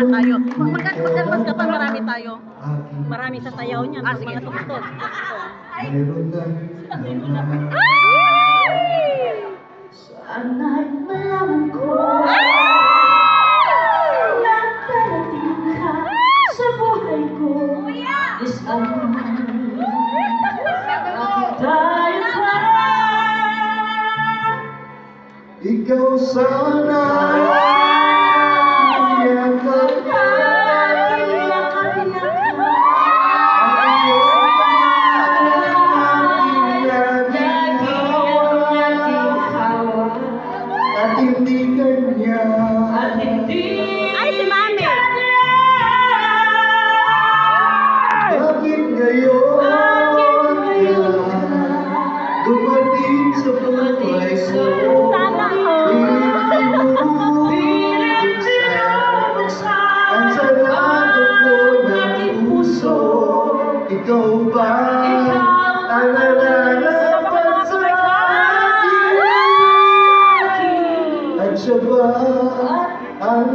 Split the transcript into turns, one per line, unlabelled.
tayo. Magkanmas ka pa, marami tayo. Marami sa sayaw niya. Sige. Mga tugtog.
Sana'y malaman ko na darating ka sa buhay ko. Isang tayo pa.
Ikaw sana at hindi kanya.
Ay, si Mami!
Bakit ngayon dumating sa buhay ko?
Sana
Ang sarado ko ng puso, ikaw ba ang nalalapat sa akin? At siya ba ang